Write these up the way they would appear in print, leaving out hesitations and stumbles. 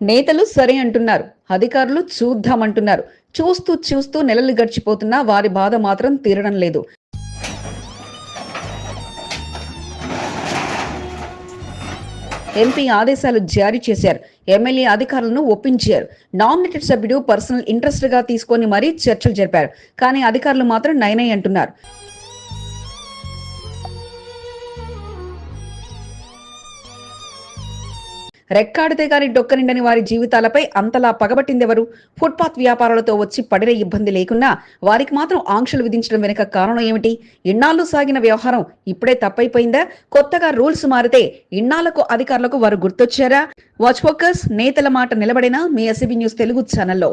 నేతలు సరే అంటున్నారు, అధికారులు చూద్దామంటున్నారు. చూస్తూ చూస్తూ నెలలు గడిచిపోతున్నా వారి బాధ మాత్రం తీరడం లేదు. ఎంపీ ఆదేశాలు జారీ చేశారు. ఎమ్మెల్యే అధికారులను ఒప్పించారు. నామినేటెడ్ సభ్యుడు పర్సనల్ ఇంట్రెస్ట్ గా తీసుకొని మరీ చర్చలు జరిపారు. కానీ అధికారులు మాత్రం నయనై అంటున్నారు. రెక్కాడితే గాని డొక్కనిండని వారి జీవితాలపై అంతలా పగబట్టిందెవరు? ఫుట్పాత్ వ్యాపారాలతో వచ్చి పడిన ఇబ్బంది లేకున్నా వారికి మాత్రం ఆంక్షలు విధించడం వెనుక కారణం ఏమిటి? ఇన్నాళ్లు సాగిన వ్యవహారం ఇప్పుడే తప్పైపోయిందా? కొత్తగా రూల్స్ మారితే ఇన్నాళ్లకు అధికారులకు వారు గుర్తొచ్చారా? వాచ్ ఫోకస్, నేతల మాట నిలబడిన మీ ఎస్సీబీ న్యూస్ తెలుగు ఛానల్లో.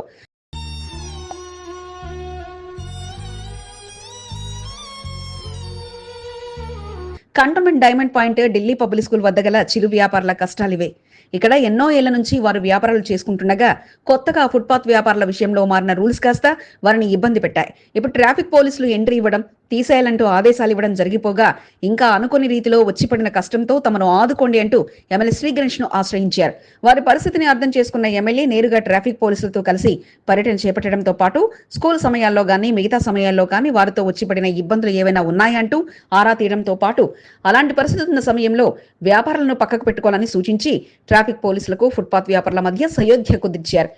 Cantonment diamond point Delhi public school వద్ద గల చిరు వ్యాపారుల కష్టాలివే. ఇక్కడ ఎన్నో ఏళ్ల నుంచి వారు వ్యాపారాలు చేసుకుంటుండగా కొత్తగా ఫుట్పాత్ వ్యాపారుల విషయంలో మారిన రూల్స్ కాస్త వారిని ఇబ్బంది పెట్టాయి. ఇప్పుడు ట్రాఫిక్ పోలీసులు ఎంట్రీ ఇవ్వడం, తీసేయాలంటూ ఆదేశాలు ఇవ్వడం జరిగిపోగా ఇంకా అనుకోని రీతిలో వచ్చిపడిన కష్టంతో తమను ఆదుకోండి అంటూ ఎమ్మెల్యే శ్రీ గణేష్ ను ఆశ్రయించారు. వారి పరిస్థితిని అర్థం చేసుకున్న ఎమ్మెల్యే నేరుగా ట్రాఫిక్ పోలీసులతో కలిసి పర్యటన చేపట్టడంతో పాటు స్కూల్ సమయాల్లో గానీ మిగతా సమయాల్లో కానీ వారితో వచ్చిపడిన ఇబ్బందులు ఏవైనా ఉన్నాయంటూ ఆరా తీయడంతో పాటు అలాంటి పరిస్థితి ఉన్న సమయంలో వ్యాపారాలను పక్కకు పెట్టుకోవాలని సూచించి ట్రాఫిక్ పోలీసులకు ఫుట్పాత్ వ్యాపారుల మధ్య సయోధ్య కుదిర్చారు.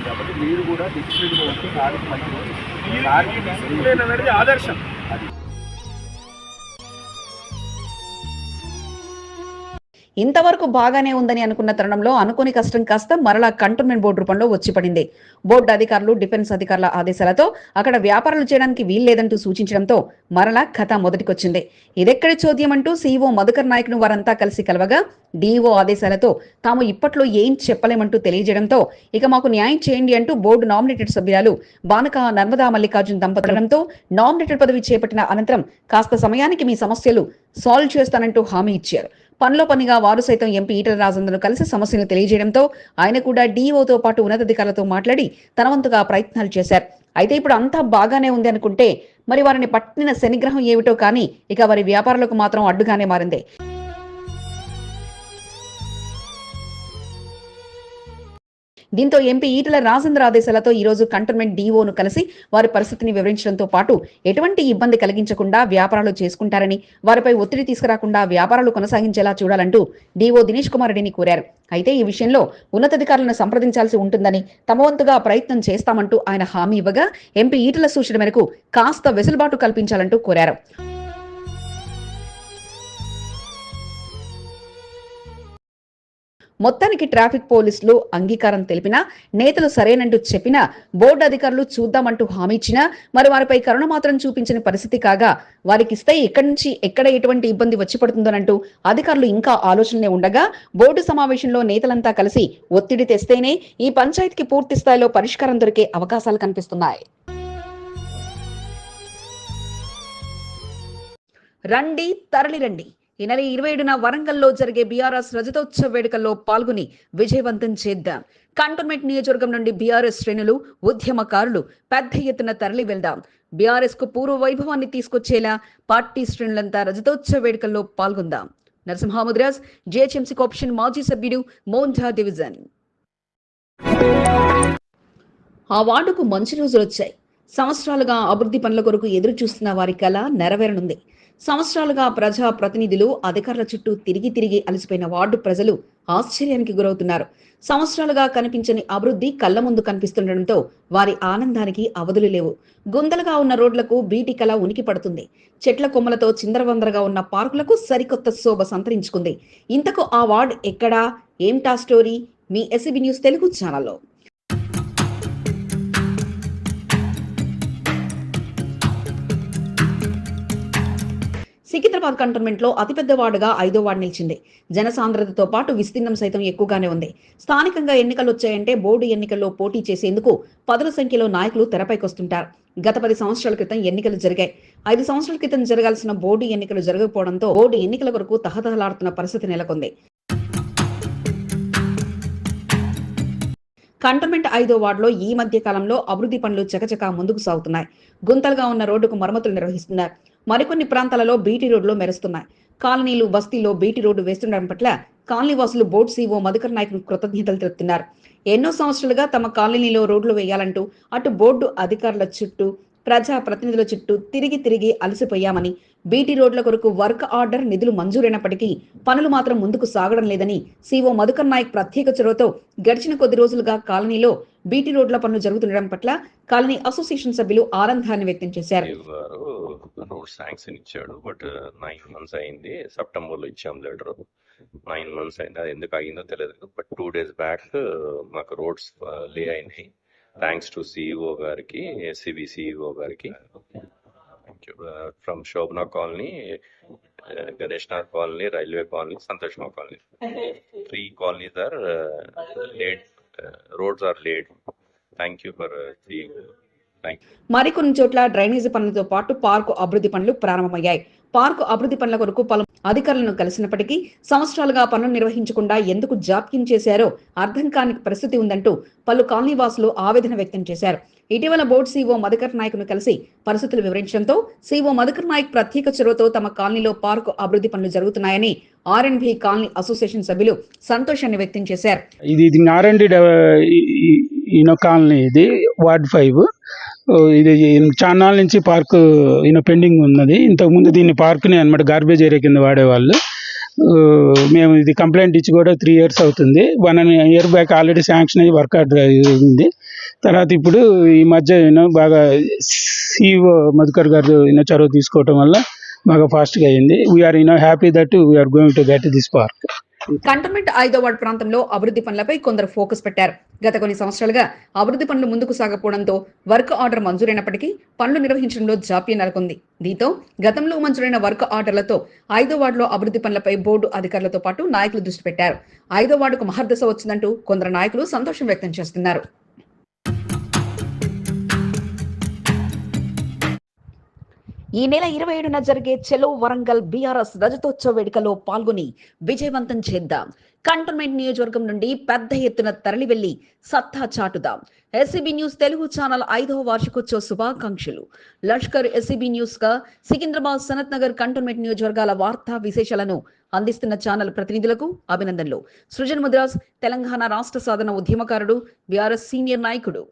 కాబట్టి మీరు కూడా డిసిప్లిన్ వచ్చి సార్కి మంచిగా అనేది ఆదర్శం. అది ఇంతవరకు బాగానే ఉందని అనుకున్న తరుణంలో అనుకోని కష్టం కాస్త మరలా కంటోన్మెంట్ బోర్డు రూపంలో వచ్చిపడింది. బోర్డు అధికారులు, డిఫెన్స్ అధికారుల ఆదేశాలతో అక్కడ వ్యాపారాలు చేయడానికి వీల్లేదంటూ సూచించడంతో మరలా కథ మొదటికొచ్చింది. ఇదెక్కడి చోద్యం అంటూ సీఈఓ మధుకర్ నాయక్ ను వారంతా కలిసి కలవగా డీఈఓ ఆదేశాలతో తాము ఇప్పట్లో ఏం చెప్పలేమంటూ తెలియజేయడంతో ఇక మాకు న్యాయం చేయండి అంటూ బోర్డు నామినేటెడ్ సభ్యురాలు బానక నర్మదా మల్లికార్జున్ దంపతులతో నామినేటెడ్ పదవి చేపట్టిన అనంతరం కాస్త సమయానికి మీ సమస్యలు సాల్వ్ చేస్తానంటూ హామీ ఇచ్చారు. పనిలో పనిగా వారు సైతం ఎంపీ ఈటల రాజేందర్ను కలిసి సమస్యను తెలియజేయడంతో ఆయన కూడా డీఈఓతో పాటు ఉన్నతాధికారులతో మాట్లాడి తన వంతుగా ప్రయత్నాలు చేశారు. అయితే ఇప్పుడు అంతా బాగానే ఉంది అనుకుంటే మరి వారిని పట్టిన శనిగ్రహం ఏమిటో కానీ ఇక వారి వ్యాపారాలకు మాత్రం అడ్డుగానే మారింది. దీంతో ఎంపీ ఈటల రాజేందర్ ఆదేశాలతో ఈ రోజు కంటోన్మెంట్ డీఓను కలిసి వారి పరిస్థితిని వివరించడంతో పాటు ఎటువంటి ఇబ్బంది కలిగించకుండా వ్యాపారాలు చేసుకుంటారని, వారిపై ఒత్తిడి తీసుకురాకుండా వ్యాపారాలు కొనసాగించేలా చూడాలంటూ డీఓ దినేష్ కుమార్ రెడ్డిని కోరారు. అయితే ఈ విషయంలో ఉన్నతాధికారులను సంప్రదించాల్సి ఉంటుందని, తమ వంతుగా ప్రయత్నం చేస్తామంటూ ఆయన హామీ ఇవ్వగా ఎంపీ ఈటల సూచన మేరకు కాస్త వెసులుబాటు కల్పించాలంటూ కోరారు. మొత్తానికి ట్రాఫిక్ పోలీసులు అంగీకారం తెలిపినా, నేతలు సరేనంటూ చెప్పినా, బోర్డు అధికారులు చూద్దామంటూ హామీ ఇచ్చినా మరి వారిపై కరుణ మాత్రం చూపించిన పరిస్థితి కాగా వారికిస్తే ఎక్కడి నుంచి ఎక్కడ ఎటువంటి ఇబ్బంది వచ్చి పడుతుందోనంటూ అధికారులు ఇంకా ఆలోచనలే ఉండగా బోర్డు సమావేశంలో నేతలంతా కలిసి ఒత్తిడి తెస్తేనే ఈ పంచాయతీకి పూర్తి స్థాయిలో పరిష్కారం దొరికే అవకాశాలు కనిపిస్తున్నాయి. రండి, తరలి రండి. ఈ నెల 27న వరంగల్లో జరిగే బీఆర్ఎస్ రజతోత్సవ వేడుకల్లో పాల్గొని విజయవంతం చేద్దాం. కంటోన్మెంట్ నియోజకవర్గం నుండి బీఆర్ఎస్ శ్రేణులు, ఉద్యమకారులు పెద్ద ఎత్తున తరలి వెళ్దాం. బీఆర్ఎస్ కు పూర్వ వైభవాన్ని తీసుకొచ్చేలా పార్టీ శ్రేణులంతా రజతోత్సవ వేడుకల్లో పాల్గొందాం. నరసింహముద్రాజ్, జీహెచ్ఎంసీ కోఆప్షన్ మాజీ సభ్యుడు, మోంఢా డివిజన్. ఆ వార్డుకు మంచి రోజులు వచ్చాయి. సంవత్సరాలుగా అభివృద్ధి పనుల కొరకు ఎదురు చూస్తున్న వారి కళ నెరవేరనుంది. సంవత్సరాలుగా ప్రజా ప్రతినిధులు, అధికారుల చుట్టూ తిరిగి తిరిగి అలసిపోయిన వార్డు ప్రజలు ఆశ్చర్యానికి గురవుతున్నారు. సంవత్సరాలుగా కనిపించని అభివృద్ధి కళ్ల ముందు కనిపిస్తుండటంతో వారి ఆనందానికి అవధులు లేవు. గుంతలుగా ఉన్న రోడ్లకు బీటి కళ ఉనికి పడుతుంది. చెట్ల కొమ్మలతో చిందరవందరగా ఉన్న పార్కులకు సరికొత్త శోభ సంతరించుకుంది. ఇంతకు ఆ వార్డు ఎక్కడా, ఏమిటా స్టోరీ? మీ ఎస్సీబీ న్యూస్ తెలుగు ఛానల్లో. సికింద్రాబాద్ కంటోన్మెంట్ లో అతిపెద్ద వార్డుగా 5వ వార్డు నిలిచింది. జనసాంద్రతతో పాటు విస్తీర్ణం సైతం ఎక్కువగానే ఉంది. స్థానికంగా ఎన్నికలు వచ్చాయంటే బోర్డు ఎన్నికల్లో పోటీ చేసేందుకు పదుల సంఖ్యలో నాయకులు తెరపైకొస్తుంటారు. గత 10 సంవత్సరాల క్రితం ఎన్నికలు జరిగాయి. 5 సంవత్సరాల క్రితం జరగాల్సిన బోర్డు ఎన్నికలు జరగకపోవడంతో బోర్డు ఎన్నికల కొరకు తహతహలాడుతున్న పరిస్థితి నెలకొంది. కంటోన్మెంట్ 5వ వార్డులో ఈ మధ్య కాలంలో అభివృద్ధి పనులు చకచకా ముందుకు సాగుతున్నాయి. గుంతలుగా ఉన్న రోడ్డుకు మరమ్మతులు నిర్వహిస్తున్నారు. మరికొన్ని ప్రాంతాలలో బీటీ రోడ్లు మెరుస్తున్నాయి. కాలనీలు బస్తీలో బీటీ రోడ్డు వేస్తుండడం పట్ల కాలనీ వాసులు బోర్డు సీఓ మధుకర్ నాయక్ కృతజ్ఞతలు తెలుపుతున్నారు. ఎన్నో సంవత్సరాలుగా తమ కాలనీలో రోడ్లు వేయాలంటూ అటు బోర్డు అధికారుల చుట్టూ ప్రజా ప్రతినిధుల చుట్టూ తిరిగి అలసిపోయామని, బీటీ రోడ్ల కొరకు వర్క్ ఆర్డర్ నిధులు మంజూరైనప్పటికీ పనులు మాత్రం ముందుకు సాగడం లేదని సీఓ మధుకర్ నాయక్ ప్రత్యేక చొరవతో గడిచిన కొద్ది రోజులుగా కాలనీలో బీటీ రోడ్ల పనులు జరుగుతుండడం పట్ల కాలనీ అసోసియేషన్ సభ్యులు ఆనందాన్ని వ్యక్తం చేశారు. రోడ్ శాంక్షన్ ఇచ్చాడు, బట్ 9 months అయింది. సెప్టెంబర్ లో ఇచ్చాం లెటర్. 9 months అయింది. అది ఎందుకు అయిందో తెలియదు, బట్ 2 days బ్యాక్ మాకు రోడ్స్ లే అయినాయి. థ్యాంక్స్ టు సిఇఓ గారికి, ఎస్సీబీ సిఇఓ గారికి. From Shobhana colony, Ganesh Nagar colony, railway colony, Santosh Nagar colony, 3 colonies are laid. Roads are laid. Thank you for మరికొన్ని చోట్ల డ్రైనేజీ పనులతో పాటు పార్కు అభివృద్ధి పనులు ప్రారంభమయ్యాయి. పార్కు అభివృద్ధి పనుల కొరకు పలు అధికారులను కలిసినప్పటికీ సంవత్సరాలుగా పనులు నిర్వహించకుండా ఎందుకు జాప్యం చేశారో అర్థం కాని పరిస్థితి ఉందంటూ పలు కాలనీ వాసులు ఆవేదన వ్యక్తం చేశారు. ఇటీవల బోర్డు సీఓ మధుకర్ నాయక్ ను కలిసి పరిస్థితులు వివరించడంతో సీఓ మధుకర్ నాయక్ ప్రత్యేక చొరవతో తమ కాలనీలో పార్కు అభివృద్ధి పనులు జరుగుతున్నాయని ఆర్ఎండ్బి కాలనీ అసోసియేషన్ సభ్యులు సంతోషాన్ని వ్యక్తం చేశారు. ఇది ఆర్ఎండ్బి కాలనీ, ఇది వార్డ్ 5. ఇది చాలా నుంచి పార్క్ పెండింగ్ ఉన్నది. ఇంతకుముందు దీన్ని పార్క్ని అనమాట గార్బేజ్ ఏరియా కింద వాడేవాళ్ళు. మేము ఇది కంప్లైంట్ ఇచ్చి కూడా 3 years అవుతుంది. 1 year బ్యాక్ ఆల్రెడీ శాంక్షన్ అయ్యి వర్క్ ఆర్డర్ ఉంది. తర్వాత ఇప్పుడు ఈ మధ్య బాగా సిఇఓ మధుకర్ గారు చొరవ తీసుకోవటం వల్ల బాగా ఫాస్ట్గా అయింది. We are happy that we are going to get this park. Cantonment 5వ వార్డు ప్రాంతంలో అభివృద్ధి పనులపై కొందరు ఫోకస్ పెట్టారు. గత కొన్ని సంవత్సరాలుగా అభివృద్ధి పనులు ముందుకు సాగకపోవడంతో వర్క్ ఆర్డర్ మంజూరైనప్పటికీ పనులు నిర్వహించడంలో జాప్యం నెలకొంది. దీంతో గతంలో మంజూరైన వర్క్ ఆర్డర్లతో 5వ వార్డులో అభివృద్ధి పనులపై బోర్డు అధికారులతో పాటు నాయకులు దృష్టి పెట్టారు. 5వ వార్డుకు మహర్దశ వచ్చిందంటూ కొందరు నాయకులు సంతోషం వ్యక్తం చేస్తున్నారు. ఈ నెల 27న జరిగే చెలో వరంగల్ బీఆర్ఎస్ రజతోత్సవ వేడుకలో పాల్గొని విజయవంతం చేద్దాం. కంటోన్మెంట్ నియోజకవర్గం నుండి పెద్ద ఎత్తున తరలి వెళ్లి సత్తా చాటుదాం. ఎస్సీబీ న్యూస్ తెలుగు ఛానల్ 5వ వార్షికోత్సవ శుభాకాంక్షలు. లష్కర్ ఎస్సీబీ న్యూస్ గా సికింద్రాబాద్, సనత్ నగర్, కంటోన్మెంట్ నియోజకవర్గాల వార్తా విశేషాలను అందిస్తున్న ఛానల్ ప్రతినిధులకు అభినందనలు. సృజన్ ముద్రాస్ తెలంగాణ రాష్ట్ర సాధన ఉద్యమకారుడు, బీఆర్ఎస్ సీనియర్ నాయకుడు.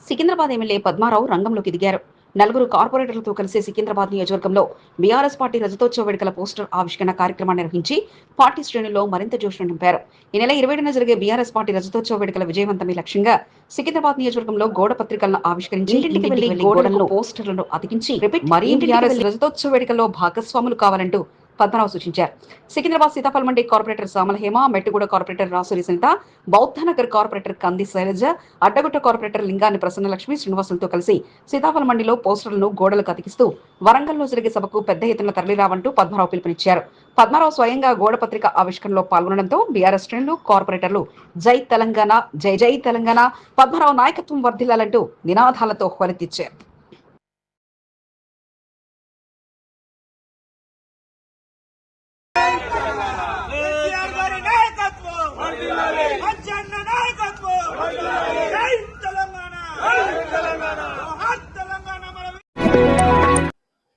సికింద్రాబాద్ ఎమ్మెల్యే పద్మారావు రంగంలోకి దిగారు. 4 కార్పొరేటర్లతో కలిసి సికింద్రాబాద్ నియోజకవర్గంలో బీఆర్ఎస్ పార్టీ రజతోత్సవ వేడుకల పోస్టర్ ఆవిష్కరణ కార్యక్రమాన్ని నిర్వహించి పార్టీ శ్రేణుల్లో మరింత జోష్ను నింపారు. ఈ నెల 27న జరిగే బీఆర్ఎస్ పార్టీ రజతోత్సవ వేడుకల విజయవంతమే లక్ష్యంగా సికింద్రాబాద్ నియోజకవర్గంలో గోడ పత్రికలను ఆవిష్కరించి ఇంటికి వెళ్లి గోడల్లో పోస్టర్లను అతికించి మరీ బీఆర్ఎస్ రజతోత్సవ వేడుకల్లో భాగస్వాములు కావాలంటూ పద్మరావు సూచించారు. సికింద్రాబాద్ సీతాఫల్ మండి కార్పొరేటర్ సామల హేమ, మెట్టుగూడ కార్పొరేటర్ రాసూరి సింత, బౌద్ధనగర్ కార్పొరేటర్ కంది శైలజ, అడ్డగుట్ట కార్పొరేటర్ లింగాని ప్రసన్నలక్ష్మి, శ్రీనివాసులతో కలిసి సీతాఫల్ మండిలో పోస్టర్లను గోడలకు అతికిస్తూ వరంగల్లో జరిగే సభకు పెద్ద ఎత్తున తరలిరావంటూ పద్మరావు పిలుపునిచ్చారు. పద్మరావు స్వయంగా గోడ పత్రిక ఆవిష్కరణలో పాల్గొనడంతో బీఆర్ఎస్ శ్రేణులు, కార్పొరేటర్లు జై తెలంగాణ, జై జై తెలంగాణ, పద్మరావు నాయకత్వం వర్ధిల్లాలంటూ నినాదాలతో హోరెత్తిచ్చారు.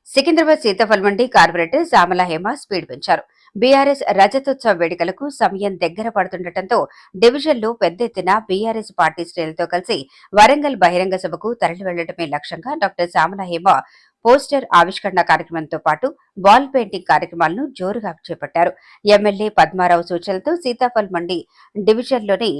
సికింద్రాబాద్ సీతాఫల్ మండి కార్పొరేటర్ సామల హేమ స్పీడ్ పెంచారు. బీఆర్ఎస్ రజతోత్సవ వేడుకలకు సమయం దగ్గర పడుతుండటంతో డివిజన్లో పెద్ద ఎత్తున బీఆర్ఎస్ పార్టీ శ్రేణులతో కలిసి వరంగల్ బహిరంగ సభకు తరలి వెళ్లడమే లక్ష్యంగా డాక్టర్ సామల హేమ పోస్టర్ ఆవిష్కరణ కార్యక్రమంతో పాటు వాల్ పెయింటింగ్ కార్యక్రమాలను జోరుగా చేపట్టారు. ఎమ్మెల్యే పద్మారావు సూచనలతో సీతాఫల్ మండి డివిజన్లోని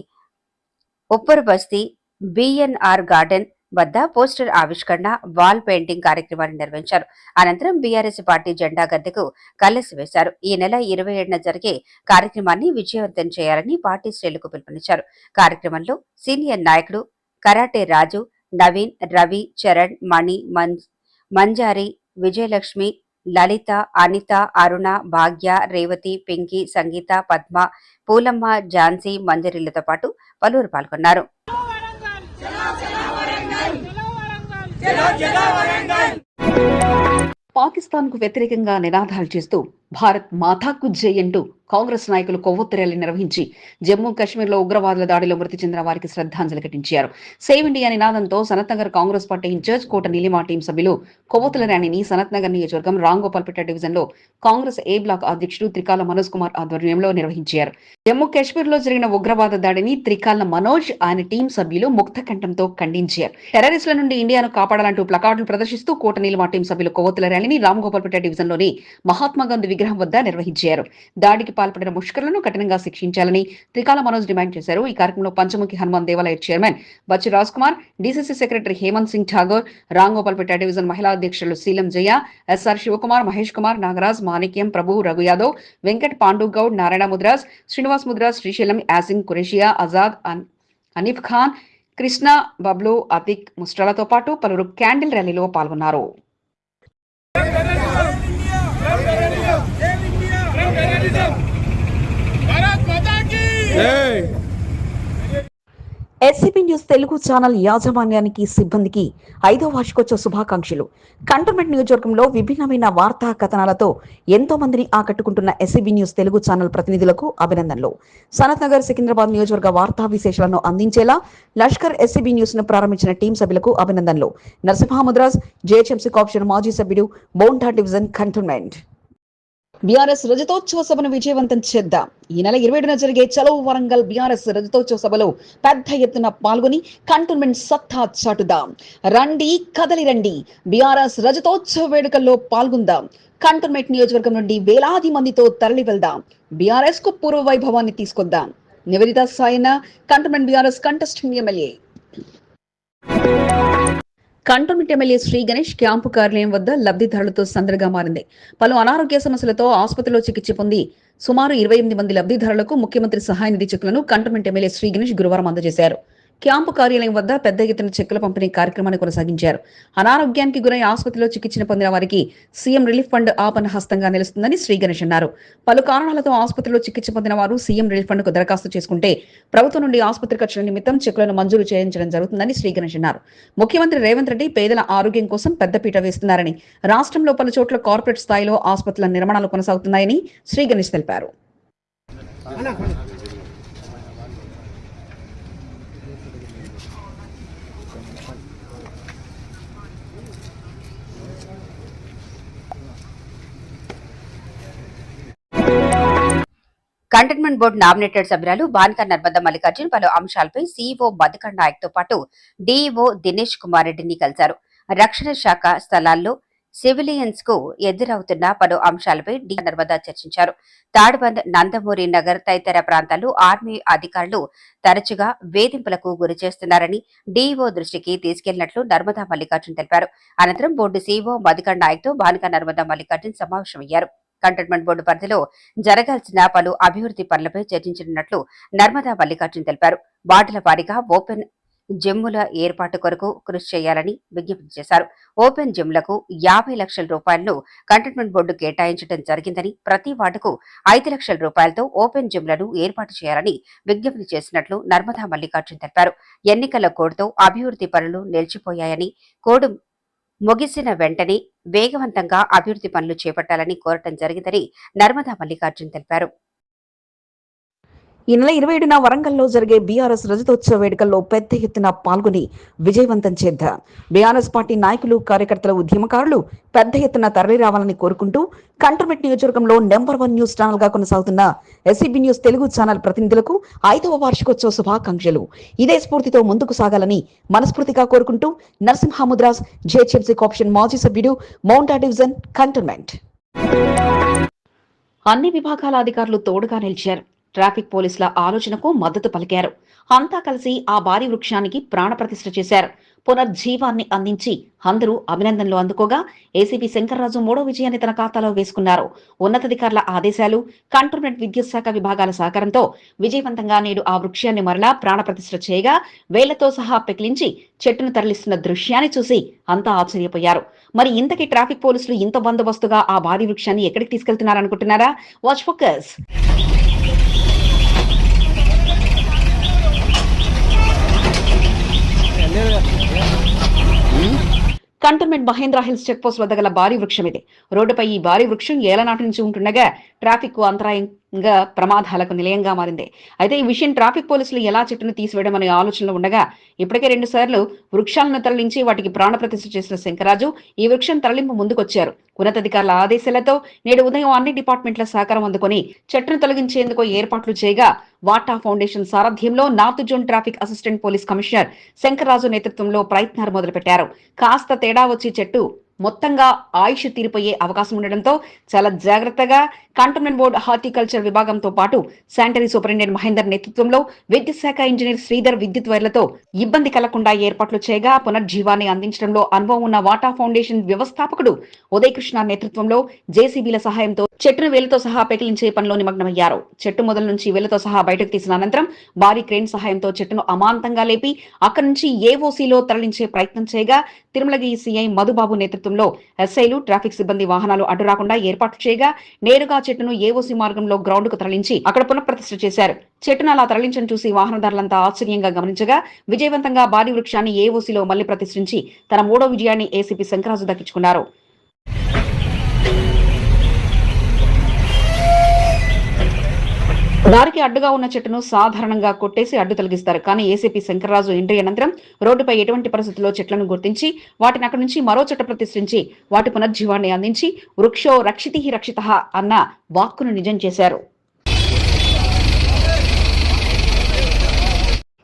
ఉప్పర్ బస్తీ, బిఎన్ఆర్ గార్డెన్ వద్ద పోస్టర్ ఆవిష్కరణ, వాల్ పెయింటింగ్ కార్యక్రమాన్ని నిర్వహించారు. అనంతరం బీఆర్ఎస్ పార్టీ జెండా గద్దెకు కలసి వేశారు. ఈ నెల 27న జరిగే కార్యక్రమాన్ని విజయవంతం చేయాలని పార్టీ శ్రేణులకు పిలుపునిచ్చారు. కార్యక్రమంలో సీనియర్ నాయకుడు కరాటే రాజు, నవీన్, రవి, చరణ్, మణి, మంజారి, విజయలక్ష్మి, లలిత, అనిత, అరుణ, భాగ్య, రేవతి, పింకీ, సంగీత, పద్మ, పూలమ్మ, ఝాన్సీ, మంజరిలతో పాటు పలువురు పాల్గొన్నారు. పాకిస్తాన్ కు వ్యతిరేకంగా నినాదాలు చేస్తూ భారత్ మాతాకు జై అంటూ కాంగ్రెస్ నాయకులు కొవ్వొత్తి ర్యాలీ నిర్వహించి జమ్మూ కాశ్మీర్లో ఉగ్రవాదుల దాడిలో మృతి చెందిన వారికి శ్రద్ధాంజలి ఘటించారు. సేవ్ ఇండియా నినాదంతో సనత్ నగర్ కాంగ్రెస్ పార్టీ ఇన్ఛార్జ్ కోట నీలిమా టీం సభ్యులు కొవ్వొత్తుల ర్యాలీని సనత్ నగర్ నియోజకవర్గం రాంగోపాల్పేట డివిజన్లో కాంగ్రెస్ ఏ బ్లాక్ అధ్యక్షుడు త్రికాల మనోజ్ కుమార్ ఆధ్వర్యంలో నిర్వహించారు. జమ్మూ కాశ్మీర్లో జరిగిన ఉగ్రవాద దాడిని త్రికాల మనోజ్ ఆయన టీం సభ్యులు ముక్త కంఠంతో ఖండించారు. టెర్రరిస్టుల నుండి ఇండియాను కాపాడాలంటూ ప్లకార్డులు ప్రదర్శిస్తూ కోట నీలిమా టీం సభ్యులు కొవ్వొత్తుల ర్యాలీని రాంగోపాల్పేట డివిజన్లోని మహాత్మా గాంధీ విగ్రహం వద్ద నిర్వహించారు. దాడికి పాల్పడిన ముష్కరులను కఠినంగా శిక్షించాలని త్రికాల మనోజ్ డిమాండ్ చేశారు. ఈ కార్యక్రమంలో పంచముఖి హనుమాన్ దేవాలయ chairman Bachchi Raj Kumar, DCC secretary Hemant Singh Thakur, Ramgopalpet division మహిళా అధ్యక్షులు శీలం జయ, ఎస్ఆర్ శివకుమార్, మహేష్ కుమార్, నాగరాజ్, మాణిక్యం, ప్రభు, రఘు యాదవ్, వెంకట్, పాండు గౌడ్, నారాయణ ముద్రాజ్, శ్రీనివాస్ ముద్రాజ్, శ్రీశైలం, యాసింగ్, కురేషియా, ఆజాద్, అనీఫ్ ఖాన్, కృష్ణ, బబ్లు, అతిక్, ముస్ట్రాలతో పాటు పలువురు క్యాండిల్ ర్యాలీలో పాల్గొన్నారు. ఎస్సీబీ న్యూస్ తెలుగు ఛానల్ యాజమాన్యానికి, సిబ్బందికి 5వ వార్షికోత్సవ శుభాకాంక్షలు. కంటోన్మెంట్ నియోజకవర్గంలో విభిన్నమైన వార్తా కథనాలతో ఎంతో మందిని ఆకట్టుకుంటున్న ఎస్సీబీ న్యూస్ తెలుగు ఛానల్ ప్రతినిధులకు అభినందనలు. సనత్ నగర్, సికింద్రాబాద్ నియోజకవర్గ వార్తా విశేషాలను అందించేలా లష్కర్ ఎస్సీబీ న్యూస్ ను ప్రారంభించిన టీం సభ్యులకు అభినందనలు. నరసింహముద్రాజ్, జేహెచ్ఎంసీ కార్పొరేషన్ మాజీ సభ్యుడు, బోండా డివిజన్, కంటోన్మెంట్. బీఆర్ఎస్ రజతోత్సవ సభను విజయవంతం చేద్దాం. ఈ నెల 27న జరిగే చలో వరంగల్ బీఆర్ఎస్ రజతోత్సవ సభలో పెద్ద ఎత్తున పాల్గొని కంటోన్మెంట్ సత్తా చాటుదాం. రండి, కదలి రండి, బీఆర్ఎస్ రజతోత్సవ వేడుకల్లో పాల్గొందాం. కంటోన్మెంట్ నియోజకవర్గం నుండి వేలాది మందితో తరలి వెళ్దాం. బీఆర్ఎస్ కు పూర్వ వైభవాన్ని తీసుకొద్దాం. Nivedita Sayanna, cantonment BRS contesting MLA. Cantonment MLA Shri Ganesh camp కార్యాలయం వద్ద లబ్ధిదారులతో సందడిగా మారింది. పలు అనారోగ్య సమస్యలతో ఆసుపత్రిలో చికిత్స పొంది సుమారు 28 మంది లబ్ధిదారులకు ముఖ్యమంత్రి సహాయ నిధి చెక్కులను కంటోన్మెంట్ ఎమ్మెల్యే శ్రీ గణేష్ గురువారం అందజేశారు. క్యాంపు కార్యాలయం వద్ద పెద్ద ఎత్తున చెక్కుల పంపిణీ కార్యక్రమాన్ని కొనసాగించారు. అనారోగ్యానికి గురై ఆసుపత్రిలో చికిత్స పొందిన వారికి సీఎం రిలీఫ్ ఫండ్ ఆపన్న హస్తంగా నిలుస్తుందని శ్రీ గణేష్ అన్నారు. పలు కారణాలతో ఆసుపత్రిలో చికిత్స పొందిన వారు సీఎం రిలీఫ్ ఫండ్ కు దరఖాస్తు చేసుకుంటే ప్రభుత్వం నుండి ఆసుపత్రి ఖర్చుల నిమిత్తం చెక్కులను మంజూరు చేయించడం జరుగుతుందని శ్రీ గణేష్ అన్నారు. ముఖ్యమంత్రి రేవంత్ రెడ్డి పేదల ఆరోగ్యం కోసం పెద్దపీట వేస్తున్నారని, రాష్ట్రంలో పలు చోట్ల కార్పొరేట్ స్థాయిలో ఆసుపత్రుల నిర్మాణాలు కొనసాగుతున్నాయని శ్రీ గణేష్ తెలిపారు. కంటోన్మెంట్ బోర్డు నామినేటెడ్ సభ్యురాలు బాన్కా నర్మదా మల్లికార్జున్ పలు అంశాలపై సీఈఓ మధుకర్ నాయక్ తో పాటు డీఈఓ దినేష్ కుమార్ రెడ్డిని కలిశారు. రక్షణ శాఖ స్థలాల్లో సివిలియన్స్ కు ఎదురవుతున్న పలు అంశాలపై డి నర్మదా చర్చించారు. తాడ్బంద్, నందమూరి నగర్ తదితర ప్రాంతాల్లో ఆర్మీ అధికారులు తరచుగా వేధింపులకు గురి చేస్తున్నారని డీఈఓ దృష్టికి తీసుకెళ్లినట్లు నర్మదా మల్లికార్జున్ తెలిపారు. అనంతరం బోర్డు సీఈఓ మధుకర్ నాయక్ తో బాన్కా నర్మదా మల్లికార్జున్ సమావేశమయ్యారు. కంటోన్మెంట్ బోర్డు పరిధిలో జరగాల్సిన పలు అభివృద్ధి పనులపై చర్చించనున్నట్లు నర్మదా మల్లికార్జున్ తెలిపారు. వార్డుల వారీగా ఓపెన్ జిమ్ముల ఏర్పాటు కొరకు కృషి చేయాలని విజ్ఞప్తి చేశారు. ఓపెన్ జిమ్లకు 50 లక్షల రూపాయలను కంటోన్మెంట్ బోర్డు కేటాయించడం జరిగిందని, ప్రతి వార్డుకు 5 లక్షల రూపాయలతో ఓపెన్ జిమ్లను ఏర్పాటు చేయాలని విజ్ఞప్తి చేసినట్లు నర్మదా మల్లికార్జున్ తెలిపారు. ఎన్నికల కోడ్తో అభివృద్ధి పనులు నిలిచిపోయాయని, కోడ్ ముగిసిన వెంటనే వేగవంతంగా అభివృద్ధి పనులు చేపట్టాలని కోరటం జరిగిందని నర్మదా మల్లికార్జున్ తెలిపారు. ఈ నెల 27న వరంగల్లో జరిగే బీఆర్ఎస్ రజతోత్సవ వేడుకల్లో పెద్ద ఎత్తున పాల్గొని విజయవంతం చేద్దాం. బీఆర్ఎస్ పార్టీ నాయకులు, కార్యకర్తల, ఉద్యమకారులు పెద్ద ఎత్తున తరలి రావాలని కోరుకుంటూ కంటోన్మెంట్ నియోజకవర్గంలో #1 న్యూస్ ఛానల్ గా కొనసాగుతున్న ఎస్సీబీ న్యూస్ తెలుగు ఛానల్ ప్రతినిధులకు 5వ వార్షికోత్సవ శుభాకాంక్షలు. ఇదే స్ఫూర్తితో ముందుకు సాగాలని మనస్ఫూర్తిగా కోరుకుంటూ నరసింహముద్రాజ్, జేహెచ్ఎంసీ కార్పొరేషన్ మాజీ సభ్యుడు, మౌంటా డివిజన్, కంటోన్మెంట్. అన్ని విభాగాల అధికారులు తోడుగా నిలిచారు. ట్రాఫిక్ పోలీసుల ఆలోచనకు మద్దతు పలికారు. అంతా కలిసి ఆ భారీ వృక్షానికి ప్రాణప్రతిష్ఠ చేశారు. పునర్జీవాన్ని అందించి అందరూ అభినందనలు అందుకోగా ఏసీపీ శంకర్రాజు 3వ విజయాన్ని తన ఖాతాలో వేసుకున్నారు. ఉన్నతాధికారుల ఆదేశాలు, కంటోన్మెంట్ విద్యుత్ శాఖ విభాగాల సహకారంతో విజయవంతంగా నేడు ఆ వృక్షాన్ని మరలా ప్రాణప్రతిష్ఠ చేయగా వేళ్లతో సహా పెకిలించి చెట్టును తరలిస్తున్న దృశ్యాన్ని చూసి అంతా ఆశ్చర్యపోయారు. మరి ఇంతకీ ట్రాఫిక్ పోలీసులు ఇంత బందోబస్తుగా ఆ భారీ వృక్షాన్ని ఎక్కడికి తీసుకెళ్తున్నారనుకుంటున్నారా? Watch focus. Cantonment Mahendra hills check post వద్ద గల భారీ వృక్షం ఇది. రోడ్డుపై ఈ భారీ వృక్షం ఏళ్లనాటి నుంచి ఉంటుండగా ట్రాఫిక్ కు అంతరాయంగా ప్రమాదాలకు నిలయంగా మారింది. అయితే ఈ విషయం ట్రాఫిక్ పోలీసులు ఎలా చెట్టును తీసివేయడం అనే ఆలోచనలో ఉండగా ఇప్పటికే 2 సార్లు వృక్షాలను తరలించి వాటికి ప్రాణప్రతిష్ఠ చేసిన శంకరాజు ఈ వృక్షం తరలింపు ముందుకొచ్చారు. ఉన్నతాధికారుల ఆదేశాలతో నేడు ఉదయం అన్ని డిపార్ట్మెంట్ల సహకారం అందుకొని చెట్టును తొలగించేందుకు ఏర్పాట్లు చేయగా వాటా ఫౌండేషన్ సారథ్యంలో north zone traffic assistant police commissioner Shankarraju నేతృత్వంలో ప్రయత్నాలు మొదలుపెట్టారు. కాస్త తేడా వచ్చి చెట్టు మొత్తంగా ఆయుష్ తీరిపోయే అవకాశం ఉండడంతో చాలా జాగ్రత్తగా కంటోన్మెంట్ బోర్డు హార్టికల్చర్ విభాగంతో పాటు శానిటరీ సూపరింటెండెంట్ మహేందర్ నేతృత్వంలో విద్యుత్ శాఖ ఇంజనీర్ శ్రీధర్ విద్యుత్ వైర్లతో ఇబ్బంది కలగకుండా ఏర్పాట్లు చేయగా పునర్జీవాన్ని అందించడంలో అనుభవం ఉన్న వాటా ఫౌండేషన్ వ్యవస్థాపకుడు ఉదయకృష్ణ నేతృత్వంలో జేసీబీల సహాయంతో చెట్టును వేలతో సహా పెకిలించే పనిలో నిమగ్నమయ్యారు. చెట్టు మొదల నుంచి వేలతో సహా బయటకు తీసిన అనంతరం భారీ క్రేన్ సహాయంతో చెట్టును అమాంతంగా లేపి అక్కడి నుంచి ఏఓసీలో తరలించే ప్రయత్నం చేయగా తిరుమలగిరి సీఐ మధుబాబు నేతృత్వంలో ఎస్ఐలు ట్రాఫిక్ సిబ్బంది వాహనాలు అడ్డు రాకుండా ఏర్పాట్లు చేయగా నేరుగా చెట్టును ఏఓసీ మార్గంలో గ్రౌండ్ కు తరలించి అక్కడ పునఃప్రతిష్ఠ చేశారు. చెట్టును అలా తరలించడం చూసి వాహనదారులంతా ఆశ్చర్యంగా గమనించగా విజయవంతంగా భారీ వృక్షాన్ని ఏఓసీలో మళ్లీ ప్రతిష్ఠించి తన 3వ విజయాన్ని ఏసీపీ శంకరాజు దక్కించుకున్నారు. దారికి అడ్డుగా ఉన్న చెట్టును సాధారణంగా కొట్టేసి అడ్డు తొలగిస్తారు. కానీ ఏసీపీ శంకర్రాజు ఎంట్రీ అనంతరం రోడ్డుపై ఎటువంటి పరిస్థితుల్లో చెట్లను గుర్తించి వాటిని అక్కడి నుంచి మరో చెట్టు ప్రతిష్ఠించి వాటి పునర్జీవాన్ని అందించి వృక్షో రక్షితి రక్షిత అన్న వాక్కును నిజం చేశారు.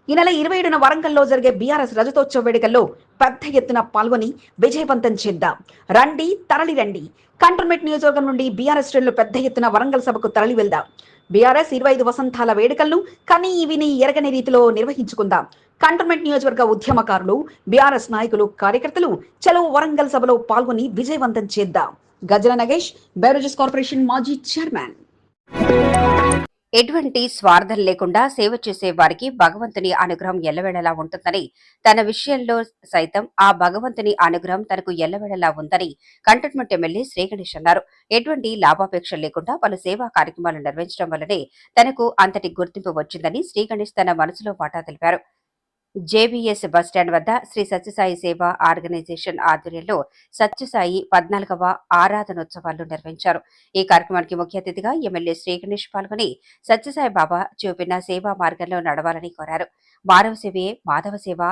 ఈ నెల 27న వరంగల్లో జరిగే బీఆర్ఎస్ రజతోత్సవ వేడుకల్లో పెద్ద ఎత్తున పాల్గొని విజయవంతం చేద్దాం. రండి, తరలి రండి. కంటోన్మెంట్ నియోజకవర్గం నుండి బీఆర్ఎస్ శ్రేణులు పెద్ద ఎత్తున వరంగల్ సభకు తరలి వెళ్దాం. బీఆర్ఎస్ 25 వసంతాల వేడుకలను కనీ విని ఎరగని రీతిలో నిర్వహించుకుందాం. కంటోన్మెంట్ నియోజకవర్గ ఉద్యమకారులు, బీఆర్ఎస్ నాయకులు, కార్యకర్తలు చలో వరంగల్ సభలో పాల్గొని విజయవంతం చేద్దాం. గజల నగేష్, బెవరేజెస్ కార్పొరేషన్ మాజీ చైర్మన్. ఎటువంటి స్వార్థం లేకుండా సేవ చేసే వారికి భగవంతుని అనుగ్రహం ఎల్లవేళలా ఉంటుందని, తన విషయంలో సైతం ఆ భగవంతుని అనుగ్రహం తనకు ఎల్లవేళలా ఉందని కంటోన్మెంట్ ఎమ్మెల్యే శ్రీ గణేష్ అన్నారు. ఎటువంటి లాభాపేక్ష లేకుండా పలు సేవా కార్యక్రమాలు నిర్వహించడం వల్లనే తనకు అంతటి గుర్తింపు వచ్చిందని శ్రీ గణేష్ తన మనసులో మాట తెలిపారు. జేబీఎస్ బస్టాండ్ వద్ద శ్రీ సత్యసాయి సేవా ఆర్గనైజేషన్ ఆధ్వర్యంలో సత్యసాయి 14వ ఆరాధనోత్సవాలు నిర్వహించారు. ఈ కార్యక్రమానికి ముఖ్య అతిథిగా ఎమ్మెల్యే శ్రీ గణేష్ పాల్గొని సత్యసాయి బాబా చూపిన సేవా మార్గంలో నడవాలని కోరారు. మానవ సేవే మాధవ సేవ,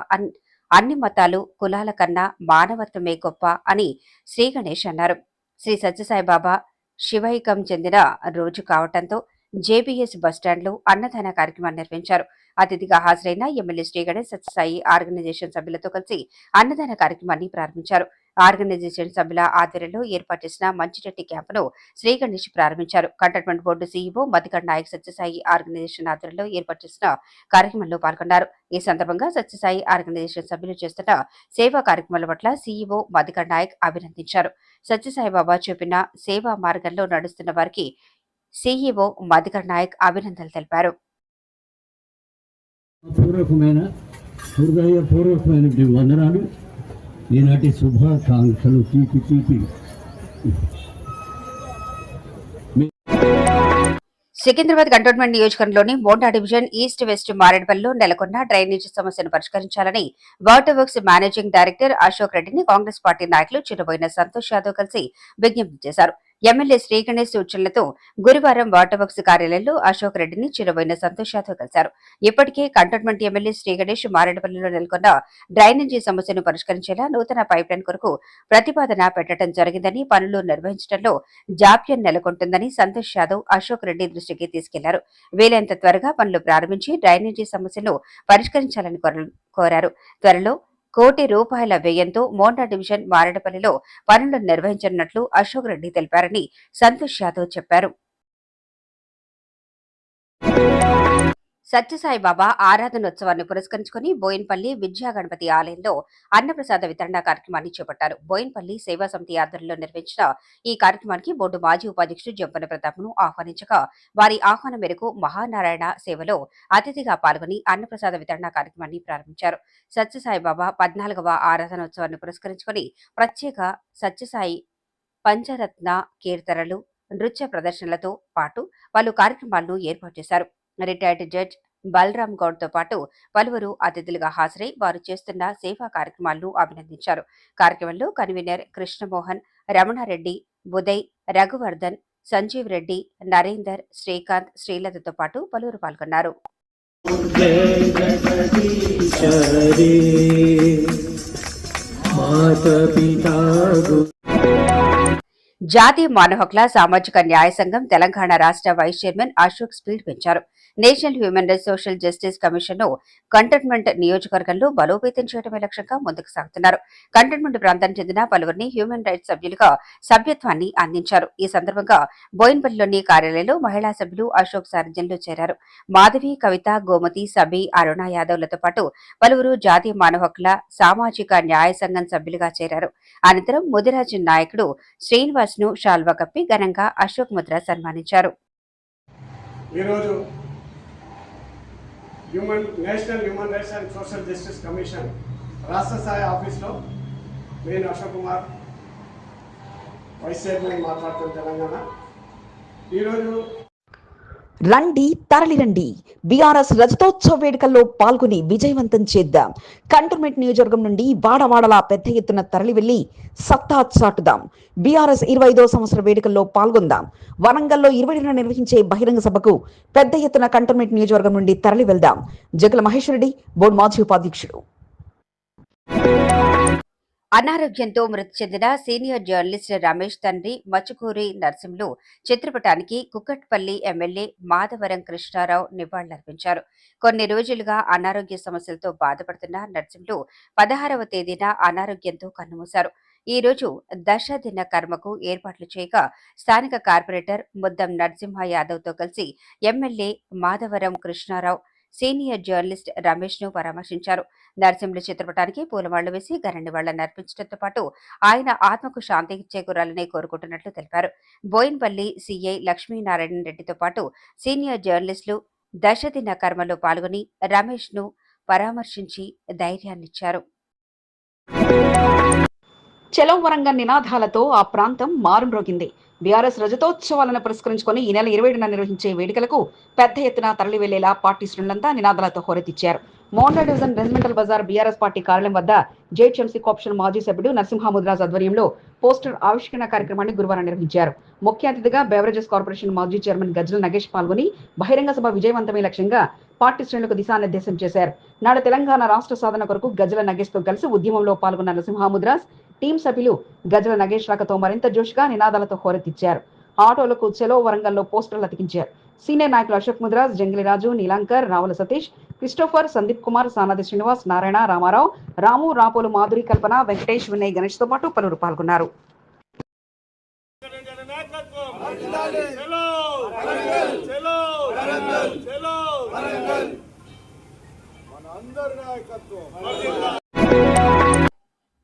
అన్ని మతాలు కులాల కన్నా మానవత్వమే గొప్ప అని శ్రీ గణేష్ అన్నారు. శ్రీ సత్యసాయి బాబా శివైకం చెందిన రోజు కావటంతో జేబీఎస్ బస్టాండ్లో అన్నదాన కార్యక్రమాన్ని నిర్వహించారు. అతిథిగా హాజరైన ఎమ్మెల్యే శ్రీ గణేష్ సత్యసాయి ఆర్గనైజేషన్ సభ్యులతో కలిసి అన్నదాన కార్యక్రమాన్ని ప్రారంభించారు. ఆర్గనైజేషన్ సభ్యుల ఆధ్వర్యంలో ఏర్పాటు చేసిన మంచిరెడ్డి క్యాంపును శ్రీ గణేష్ ప్రారంభించారు. Cantonment board CEO Madhukar Naik Sathya Sai organisation ఆధ్వర్యంలో ఏర్పాటు చేసిన కార్యక్రమంలో పాల్గొన్నారు. ఈ సందర్భంగా సత్యసాయి ఆర్గనైజేషన్ సభ్యులు చేస్తున్న సేవా కార్యక్రమాల పట్ల సీఈఓ మధుకర్ నాయక్ అభినందించారు. సత్యసాయి బాబా చూపిన సేవా మార్గంలో నడుస్తున్న వారికి సీఈఓ మధుకర్ నాయక్ అభినందనలు తెలిపారు. హృదయపూర్వకమైన వందనాలు. ఈనాటి శుభాకాంక్షలు తీపి సికింద్రాబాద్ కంటోన్మెంట్ నియోజకవర్గంలోని మోండా డివిజన్ ఈస్ట్ వెస్ట్ మారేడుపల్లిలో నెలకొన్న డ్రైనేజీ సమస్యను పరిష్కరించాలని water works managing director Ashok రెడ్డిని కాంగ్రెస్ పార్టీ నాయకులు చిరుబోయిన సంతోష్ యాదవ్ కలిసి విజ్ఞప్తి చేశారు. ఎమ్మెల్యే శ్రీ గణేష్ సూచనలతో గురువారం వాటర్ వర్క్స్ కార్యాలయంలో అశోక్ రెడ్డిని చిరుబోయిన సంతోష్ యాదవ్ కలిశారు. ఇప్పటికే కంటోన్మెంట్ ఎమ్మెల్యే శ్రీ గణేష్ మారేడుపల్లిలో నెలకొన్న డ్రైనేజీ సమస్యను పరిష్కరించేలా నూతన పైప్లైన్ కొరకు ప్రతిపాదన పెట్టడం జరిగిందని, పనులు నిర్వహించడంలో జాప్యం నెలకొంటుందని సంతోష్ యాదవ్ అశోక్ రెడ్డి దృష్టికి తీసుకెళ్లారు. వీలైనంత త్వరగా పనులు ప్రారంభించి డ్రైనేజీ సమస్యను పరిష్కరించాలని కోరారు. త్వరలో ₹1 కోటి వ్యయంతో మోండా డివిజన్ మారేడుపల్లిలో పనులు నిర్వహించనున్నట్లు అశోక్ రెడ్డి తెలిపారని సంతోష్ యాదవ్ చెప్పారు. సత్యసాయి బాబా ఆరాధనోత్సవాన్ని పురస్కరించుకుని బోయిన్పల్లి విద్యా గణపతి ఆలయంలో అన్నప్రసాద వితరణ కార్యక్రమాన్ని చేపట్టారు. బోయిన్పల్లి సేవా సమితి ఆధ్వర్యంలో నిర్వహించిన ఈ కార్యక్రమానికి బోర్డు మాజీ ఉపాధ్యక్షుడు జంపన ప్రతాప్ను ఆహ్వానించగా వారి ఆహ్వానం మేరకు మహానారాయణ సేవలో అతిథిగా పాల్గొని అన్నప్రసాద వితరణ కార్యక్రమాన్ని ప్రారంభించారు. సత్యసాయి బాబా 14వ ఆరాధనోత్సవాన్ని పురస్కరించుకుని ప్రత్యేక సత్యసాయి పంచరత్న కీర్తనలు, నృత్య ప్రదర్శనలతో పాటు పలు కార్యక్రమాలను ఏర్పాటు చేశారు. రిటైర్డ్ జడ్జ్ బలరాం గౌడ్ తో పాటు పలువురు అతిథులుగా హాజరై వారు చేస్తున్న సేవా కార్యక్రమాలను అభినందించారు. కార్యక్రమంలో కన్వీనర్ కృష్ణమోహన్, రమణారెడ్డి, ఉదయ్, రఘువర్ధన్, సంజీవ్ రెడ్డి, నరేందర్, శ్రీకాంత్, శ్రీలతతో పాటు పలువురు పాల్గొన్నారు. జాతీయ మానవ హక్కుల సామాజిక న్యాయ సంఘం తెలంగాణ రాష్ట్ర వైస్ చైర్మన్ అశోక్ స్పీడ్ పెంచారు. National human rights social justice commission ను కంటోన్మెంట్ నియోజకవర్గంలో బలోపేతం చేయడమే లక్ష్యంగా ముందుకు సాగుతున్నారు. కంటోన్మెంట్ ప్రాంతానికి చెందిన పలువురిని హ్యూమన్ రైట్స్ సభ్యులుగా సభ్యత్వాన్ని అందించారు. ఈ సందర్భంగా బోయిన్పల్లిలోని కార్యాలయంలో మహిళా సభ్యులు అశోక్ సారథ్యంలో చేరారు. మాధవి, కవిత, గోమతి, సబి, అరుణ యాదవ్లతో పాటు పలువురు జాతీయ మానవ హక్కుల సామాజిక న్యాయ సంఘం సభ్యులుగా చేరారు. అనంతరం ముదిరాజ్ నాయకుడు శ్రీనివాస్ ను షాల్వా కప్పి ఘనంగా అశోక్ ముద్ర సన్మానించారు. ఈరోజు national human rights and social justice commission రాష్ట్ర స్థాయి ఆఫీస్లో నేను అశోక్ కుమార్ వైస్ చైర్మన్ మాట్లాడుతున్న తెలంగాణ. ఈరోజు రండి, తరలిరండి, బీఆర్ఎస్ రజతోత్సవ వేడుకల్లో పాల్గొని విజయవంతం చేద్దాం. కంటోన్మెంట్ నియోజకవర్గం నుండి వాడవాడలా పెద్ద ఎత్తున తరలి వెళ్లి సత్తా చాటుదాం. బీఆర్ఎస్ 25వ సంవత్సర వేడుకల్లో పాల్గొందాం. వరంగల్లో 20న నిర్వహించే బహిరంగ సభకు పెద్ద ఎత్తున కంటోన్మెంట్ నియోజకవర్గం నుండి తరలి వెళ్దాం. జగల మహేశ్వర్ రెడ్డి, బోర్డు మాజీ ఉపాధ్యక్షుడు. అనారోగ్యంతో మృతి చెందిన సీనియర్ జర్నలిస్ట్ రమేష్ తండ్రి మచుకూరి నర్సింలు చిత్రపటానికి కుక్కట్పల్లి ఎమ్మెల్యే మాధవరం కృష్ణారావు నివాళులర్పించారు. కొన్ని రోజులుగా అనారోగ్య సమస్యలతో బాధపడుతున్న నర్సింలు 16వ తేదీన అనారోగ్యంతో కన్నుమూశారు. ఈ రోజు దశదిన కర్మకు ఏర్పాట్లు చేయగా స్థానిక కార్పొరేటర్ ముద్దం నరసింహ యాదవ్ తో కలిసి MLA Madhavaram Krishna Rao senior journalist Ramesh ను పరామర్శించారు. నరసింహుల చిత్రపటానికి పూలమాళ్లు వేసి ఘన నివాళులు అర్పించడంతో పాటు ఆయన ఆత్మకు శాంతి చేకూరాలని కోరుకుంటున్నట్లు తెలిపారు. బోయిన్పల్లి సీఐ లక్ష్మీనారాయణ రెడ్డితో పాటు సీనియర్ జర్నలిస్టులు దశదిన కర్మలో పాల్గొని రమేష్ ను పరామర్శించి ధైర్యాన్నిచ్చారు. చలో వరంగల్ నినాదాలతో ఆ ప్రాంతం మారుమ్రోగింది. బీఆర్ఎస్ రజతోత్సవాలను పురస్కరించుకుని ఈ నెల 27న నిర్వహించే వేడుకలకు పెద్ద ఎత్తున తరలి వెళ్లేలా పార్టీ శ్రేణులంతా నినాదాలతో హోరెత్తిచ్చారు. Monda division regimental bazaar BRS party కార్యాలయం వద్ద జేహెచ్ఎంసీ కోఆప్షన్ మాజీ సభ్యుడు నరసింహ ముద్రాజ్ ఆధ్వర్యంలో పోస్టర్ ఆవిష్కరణ కార్యక్రమాన్ని గురువారం నిర్వహించారు. ముఖ్య అతిథిగా బెవరేజెస్ కార్పొరేషన్ మాజీ చైర్మన్ గజ్జల నగేష్ పాల్గొని బహిరంగ సభ విజయవంతమే లక్ష్యంగా పార్టీ శ్రేణులకు దిశానిర్దేశం చేశారు. నాడు తెలంగాణ రాష్ట్ర సాధన కొరకు గజ్జల నగేష్ తో కలిసి ఉద్యమంలో పాల్గొన్న నరసింహ ముద్రాజ్ టీం సభ్యులు గజ్జల నగేష్ రాకతో మరింత జోష్గా నినాదాలతో హోరెత్తిచ్చారు. ఆటోలకు చెలో వరంగల్లో పోస్టర్లు అతికించారు. సీనియర్ నాయకులు అశోక్ ముద్రాజ్, జంగిలిరాజు, నీలాంకర్, రావుల సతీష్, క్రిస్టోఫర్, సందీప్ కుమార్, సానాది శ్రీనివాస్, నారాయణ, రామారావు, రాము, రాపోలు, మాధురి, కల్పన, వెంకటేష్, వినయ్, గణేష్ తో పాటు పలువురు పాల్గొన్నారు.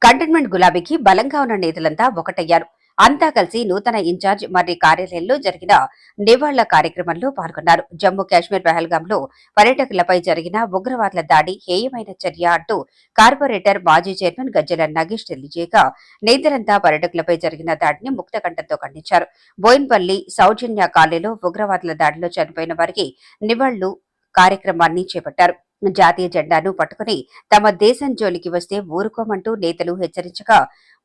కంటోన్మెంట్ గులాబీకి బలంగా ఉన్న నేతలంతా ఒకటయ్యారు. అంతా కలిసి నూతన ఇన్ఛార్జ్ మర్రి కార్యాలయంలో జరిగిన నివాళుల కార్యక్రమంలో పాల్గొన్నారు. జమ్మూ కాశ్మీర్ పహల్గాంలో పర్యాటకులపై జరిగిన ఉగ్రవాదుల దాడి హేయమైన చర్య అంటూ కార్పొరేటర్ మాజీ చైర్మన్ గజ్జల నగేష్ తెలియజేయగా నేతలంతా పర్యాటకులపై జరిగిన దాడిని ముక్తకంఠంతో ఖండించారు. బోయిన్పల్లి సౌజన్య కాలనీలో ఉగ్రవాదుల దాడిలో చనిపోయిన వారికి నివాళులు కార్యక్రమాన్ని చేపట్టారు. జాతీయ జెండాను పట్టుకుని తమ దేశం జోలికి వస్తే ఊరుకోమంటూ నేతలు హెచ్చరించగా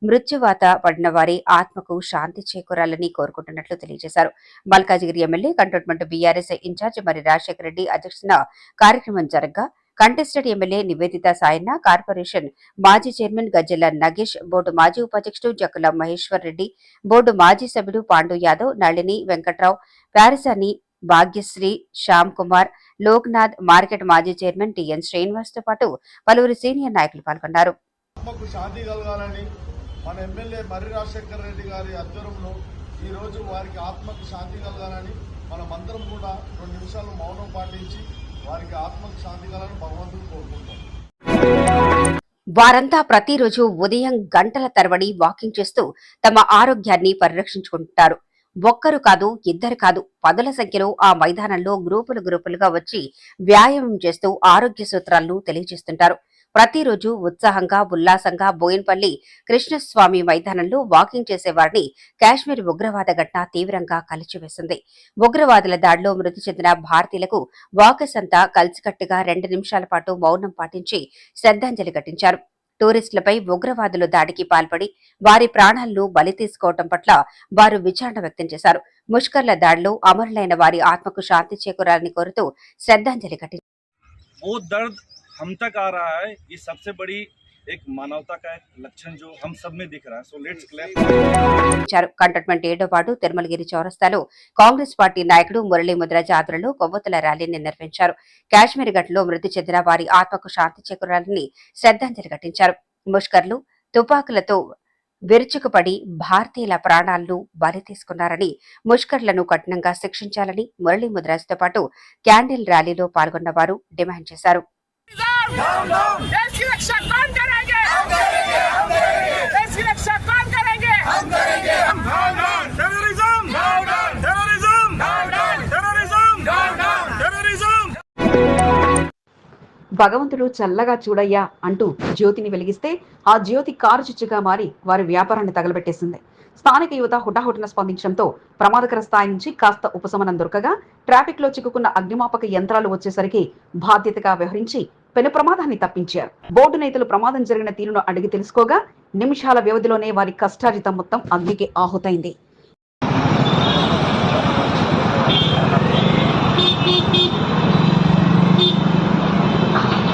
మృత్యువాత పడిన వారి ఆత్మకు శాంతి చేకూరాలని కోరుకుంటున్నట్లు తెలియజేశారు. Malkajgiri MLA cantonment BRS in charge Marri Rajasekhara Reddy అధ్యక్షతన కార్యక్రమం జరగగా contested MLA Nivedita Sayanna, corporation మాజీ చైర్మన్ గజ్జల నగేష్, బోర్డు మాజీ ఉపాధ్యక్షుడు జక్కుల మహేశ్వర్ రెడ్డి, బోర్డు మాజీ సభ్యుడు పాండు యాదవ్, నళిని, వెంకట్రావు, ప్యారిసాని, భాగ్యశ్రీ, శ్యామ్ కుమార్, లోక్నాథ్, మార్కెట్ మాజీ చైర్మన్ టిఎన్ శ్రీనివాస్ తో పాటు పలువురు సీనియర్ నాయకులు పాల్గొన్నారు. ఆత్మకు శాంతి కలగాలని మన ఎమ్మెల్యే మర్రి రాజశేఖర రెడ్డి గారి ఆధ్వర్యంలో ఈ రోజు వారికి ఆత్మకు శాంతి కలగాలని మనమందరం కూడా 2 నిమిషాలు మౌనం పాటించి వారికి ఆత్మకు శాంతి కలగాలని భగవంతుడు కోరుకుంటాం. వారంతా ప్రతిరోజు ఉదయం గంటల తరబడి వాకింగ్ చేస్తూ తమ ఆరోగ్యాన్ని పరిరక్షించుకుంటారు. ఒక్కరు కాదు, ఇద్దరు కాదు, 10ల సంఖ్యలో ఆ మైదానంలో గ్రూపులుగా వచ్చి వ్యాయామం చేస్తూ ఆరోగ్య సూత్రాలను తెలియజేస్తుంటారు. ప్రతిరోజు ఉత్సాహంగా ఉల్లాసంగా బోయిన్పల్లి కృష్ణస్వామి మైదానంలో వాకింగ్ చేసేవారిని కాశ్మీర్ ఉగ్రవాద ఘటన తీవ్రంగా కలిచివేసింది. ఉగ్రవాదుల దాడిలో మృతి చెందిన భారతీయులకు వాకర్స్ అంతా కలిసికట్టుగా 2 నిమిషాల పాటు మౌనం పాటించి శ్రద్ధాంజలి ఘటించారు. టూరిస్టులపై ఉగ్రవాదులు దాడికి పాల్పడి వారి ప్రాణాలను బలి తీసుకోవడం పట్ల వారు విచారణ వ్యక్తం చేశారు. ముష్కర్ల దాడిలో అమరులైన వారి ఆత్మకు శాంతి చేకూరాలని కోరుతూ శ్రద్ధాంజలి ఘటించారు. वो दर्द हम तक आ रहा है, ये सबसे बड़ी एक मानवता का एक लक्षण जो हम सब में दिख रहा है. So let's clap. కంటోన్మెంట్ 7వ వార్డు తిరుమలగిరి చౌరస్తాలో కాంగ్రెస్ పార్టీ నాయకుడు మురళీ ముద్రాజ్ ఆధ్వర్యంలో కొవ్వొత్తుల ర్యాలీని నిర్వహించారు. కాశ్మీర్ ఘటనలో మృతి చెందిన వారి ఆత్మకు శాంతి చేకూరాలని శ్రద్ధాంజలి ఘటించారు. ముష్కర్లు తుపాకులతో విరుచుకుపడి భారతీయుల ప్రాణాలను బలి తీసుకున్నారని, ముష్కర్లను కఠినంగా శిక్షించాలని మురళీ ముద్రాజ్తో పాటు క్యాండిల్ ర్యాలీలో పాల్గొన్న వారు డిమాండ్ చేశారు. భగవంతుడు చల్లగా చూడయ్యా అంటూ జ్యోతిని వెలిగిస్తే ఆ జ్యోతి కారు చిచ్చుగా మారి వారి వ్యాపారాన్ని తగలబెట్టేసింది. స్థానిక యువత హుటాహుటిన స్పందించడంతో ప్రమాదకర స్థాయి నుంచి కాస్త ఉపశమనం దొరకగా ట్రాఫిక్ లో చిక్కుకున్న అగ్నిమాపక యంత్రాలు వచ్చేసరికి బాధ్యతగా వ్యవహరించి పెను ప్రమాదాన్ని తప్పించారు. బోర్డు నేతలు ప్రమాదం జరిగిన తీరును అడిగి తెలుసుకోగా నిమిషాల వ్యవధిలోనే వారి కష్టార్జితం మొత్తం అగ్నికి ఆహుతైంది.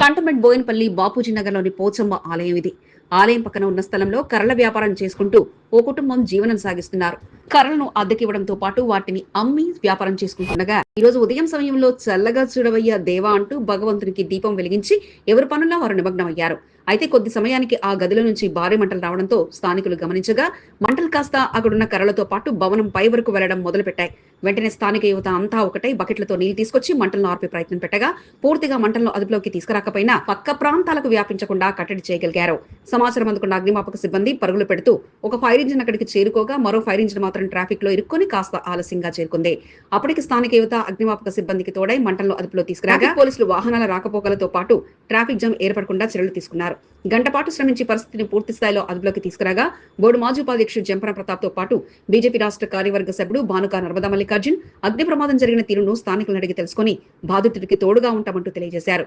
కంటోన్మెంట్ బోయిన్పల్లి బాపూజీ నగర్లోని పోచమ్మ ఆలయం ఇది. ఆలయం పక్కన ఉన్న స్థలంలో కర్రల వ్యాపారం చేసుకుంటూ ఓ కుటుంబం జీవనం సాగిస్తున్నారు. కర్రలను అద్దెకివ్వడంతో పాటు వాటిని అమ్మి వ్యాపారం చేసుకుంటుండగా ఈ రోజు ఉదయం సమయంలో చల్లగా చూడవయ్యా దేవా అంటూ భగవంతునికి దీపం వెలిగించి ఎవరి పనుల్లో వారు నిమగ్నమయ్యారు. అయితే కొద్ది సమయానికి ఆ గదిలో నుంచి భారీ మంటలు రావడంతో స్థానికులు గమనించగా మంటలు కాస్త అక్కడున్న కర్రలతో పాటు భవనం పై వరకు వెళ్లడం మొదలుపెట్టాయి. వెంటనే స్థానిక యువత అంతా ఒకటై బకెట్లతో నీళ్లు తీసుకొచ్చి మంటలను ఆర్పే ప్రయత్నం పెట్టగా పూర్తిగా మంటలను అదుపులోకి తీసుకురాకపోయినా పక్క ప్రాంతాలకు వ్యాపించకుండా కట్టడి చేయగలిగారు. సమాచారం అందుకున్న అగ్నిమాపక సిబ్బంది పరుగులు పెడుతూ ఒక ఫైర్ ఇంజిన్ అక్కడికి చేరుకోగా మరో ఫైర్ ఇంజిన్ మాత్రం ట్రాఫిక్ లో ఇరుక్కొని కాస్త ఆలస్యంగా చేరుకుంది. అప్పటికి స్థానిక యువత అగ్నిమాపక సిబ్బందికి తోడై మంటలను అదుపులో తీసుకురాగా పోలీసులు వాహనాల రాకపోకలతో పాటు ట్రాఫిక్ జామ్ ఏర్పడకుండా చర్యలు తీసుకున్నారు. గంట పాటు శ్రమించి పరిస్థితిని పూర్తి స్థాయిలో అదుపులోకి తీసుకురాగా బోర్డు మాజీ ఉపాధ్యక్షుడు జంపన ప్రతాప్ తో పాటు బీజేపీ రాష్ట్ర కార్యవర్గ సభ్యుడు భానుక నర్మదా మల్లికార్జున్ అగ్ని ప్రమాదం జరిగిన తీరును స్థానికులను అడిగి తెలుసుకుని బాధితుడికి తోడుగా ఉంటామంటూ తెలియజేశారు.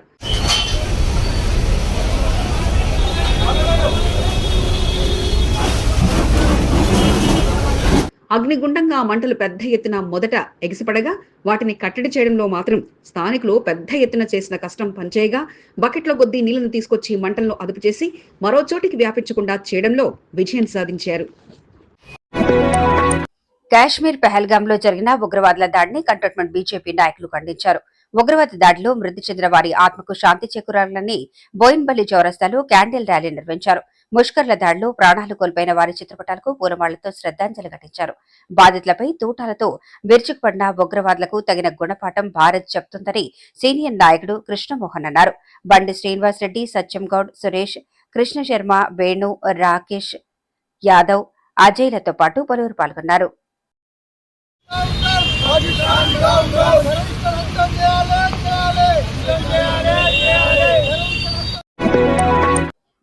అగ్నిగుండంగా మంటలు పెద్ద ఎత్తున మొదట ఎగిసిపడగా వాటిని కట్టడి చేయడంలో మాత్రం స్థానికులు పెద్ద ఎత్తున చేసిన కష్టం పనిచేయగా బకెట్ల కొద్దీ నీళ్లను తీసుకొచ్చి మంటలను అదుపు చేసి మరో చోటికి వ్యాపించకుండా చేయడంలో విజయం సాధించారు. కాశ్మీర్ పెహల్గాంలో జరిగిన ఉగ్రవాదుల దాడిని కంటోన్మెంట్ బీజేపీ నాయకులు ఖండించారు. ఉగ్రవాద దాడిలో మృతి చెందిన వారి ఆత్మకు శాంతి చేకూరాలని బోయిన్పల్లి చౌరస్తాలో క్యాండిల్ ర్యాలీ నిర్వహించారు. ముష్కర్ల దాడిలో ప్రాణాలు కోల్పోయిన వారి చిత్రపటాలకు పూలమాలతో శ్రద్ధాంజలి ఘటించారు. బాధితులపై తూటాలతో విరుచుకుపడిన ఉగ్రవాదులకు తగిన గుణపాఠం భారత్ చెప్తుందని సీనియర్ నాయకుడు కృష్ణమోహన్ అన్నారు. బండి శ్రీనివాస్ రెడ్డి, సత్యం గౌడ్, సురేష్, కృష్ణ శర్మ, వేణు, రాకేష్ యాదవ్, అజయ్లతో పాటు పలువురు పాల్గొన్నారు.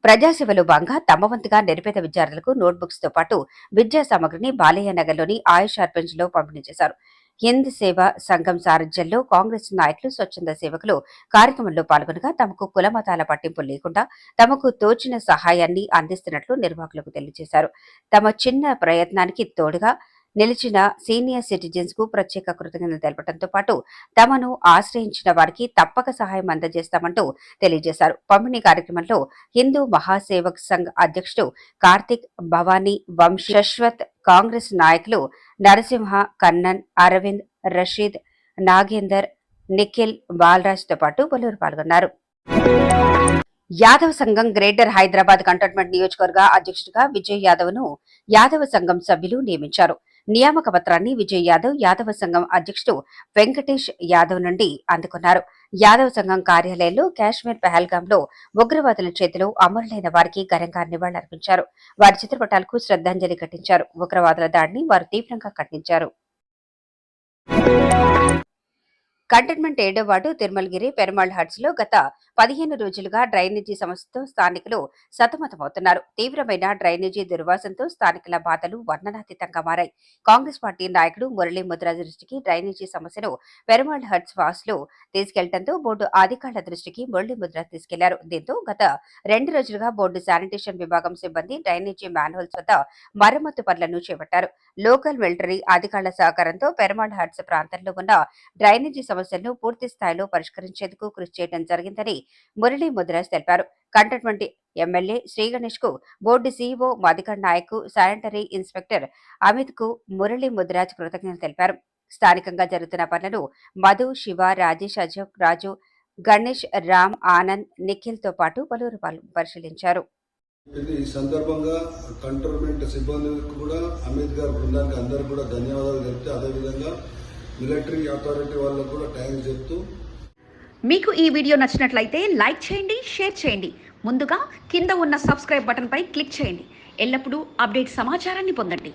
ప్రజాసేవలో భాగంగా తమ వంతుగా నిరుపేద విద్యార్థులకు నోట్బుక్స్ తో పాటు విద్యా సామగ్రిని బాలయ్య నగర్లోని ఆయుష్ ఆర్పెంజ్ లో పంపిణీ చేశారు. హింద్ సేవా సంఘం సారథ్యంలో కాంగ్రెస్ నాయకులు, స్వచ్ఛంద సేవకులు కార్యక్రమంలో పాల్గొనగా తమకు కులమతాల పట్టింపు లేకుండా తమకు తోచిన సహాయాన్ని అందిస్తున్నట్లు నిర్వాహకులకు తెలియజేశారు. తమ చిన్న ప్రయత్నానికి తోడుగా నిలిచిన సీనియర్ సిటిజన్స్ కు ప్రత్యేక కృతజ్ఞతలు తెలపడంతో పాటు తమను ఆశ్రయించిన వారికి తప్పక సహాయం అందజేస్తామంటూ తెలియజేశారు. పంపిణీ కార్యక్రమంలో హిందూ మహాసేవక్ సంఘ్ అధ్యక్షుడు కార్తిక్, భవానీ, వంశీ, శశ్వత్, కాంగ్రెస్ నాయకులు నరసింహ, కన్నన్, అరవింద్, రషీద్, నాగేందర్, నిఖిల్, బాలరాజ్ తో పాటు పలువురు పాల్గొన్నారు. యాదవ సంఘం గ్రేటర్ హైదరాబాద్ కంటోన్మెంట్ నియోజకవర్గ అధ్యక్షుడిగా విజయ్ యాదవ్ ను యాదవ సంఘం సభ్యులు నియమించారు. నియామక పత్రాన్ని విజయ్ యాదవ్ యాదవ సంఘం అధ్యక్షుడు వెంకటేష్ యాదవ్ నుండి అందుకున్నారు. యాదవ సంఘం కార్యాలయంలో కాశ్మీర్ పెహల్గాంలో ఉగ్రవాదుల చేతిలో అమరులైన వారికి ఘనంగా నివాళులర్పించారు. వారి చిత్రపటాలకు శ్రద్ధాంజలి ఘటించారు. ఉగ్రవాదుల దాడిని వారు తీవ్రంగా ఖండించారు. కంటైన్మెంట్ 7వ వార్డు తిరుమలగిరి పెరుమాళ్ హట్స్ లో గత 15 రోజులుగా డ్రైనేజీ సమస్యతో స్థానికులు సతమతమవుతున్నారు. తీవ్రమైన డ్రైనేజీ దుర్వాసనతో స్థానికుల బాధలు వర్ణనాతీతంగా మారాయి. కాంగ్రెస్ పార్టీ నాయకుడు మురళీ ముద్రా దృష్టికి డ్రైనేజీ సమస్యను పెరుమాళ్ హట్స్ వాసులు తీసుకెళ్లడంతో బోర్డు అధికారుల దృష్టికి మురళీ ముద్రా తీసుకెళ్లారు. దీంతో గత 2 రోజులుగా బోర్డు శానిటేషన్ విభాగం సిబ్బంది డ్రైనేజీ మాన్హోల్స్ వద్ద మరమ్మతు పనులను చేపట్టారు. లోకల్ మిలిటరీ అధికారుల సహకారంతో పెరుమాళ్ హట్స్ ప్రాంతంలో ఉన్న డ్రైనేజీ సమస్యలను పూర్తి స్థాయిలో పరిష్కరించేందుకు కృషి చేయడం జరిగిందని మురళీ ముద్రాజ్ తెలిపారు. కంటైన్మెంట్ ఎమ్మెల్యే శ్రీ గణేష్ కు, board CEO Madhukar Naik, sanitary inspector Amit కు మురళీ ముద్రాజ్ కృతజ్ఞతలు తెలిపారు. స్థానికంగా జరుగుతున్న పనులను మధు, శివ, రాజేష్, అశోక్, రాజు, గణేష్, రామ్, ఆనంద్, నిఖిల్ తో పాటు పలువురు పరిశీలించారు. ఈ సందర్భంగా కంటోన్మెంట్ సిబ్బందికి కూడా అమిత్ గారి బృందానికి అందరికీ కూడా ధన్యవాదాలు చెప్తే, అదేవిధంగా మిలిటరీ అథారిటీ వాళ్ళకు కూడా థ్యాంక్స్ చెప్తూ, మీకు ఈ వీడియో నచ్చినట్లయితే లైక్ చేయండి, షేర్ చేయండి. ముందుగా కింద ఉన్న సబ్స్క్రైబ్ బటన్ పై క్లిక్ చేయండి. ఎల్లప్పుడూ అప్డేట్ సమాచారాన్ని పొందండి.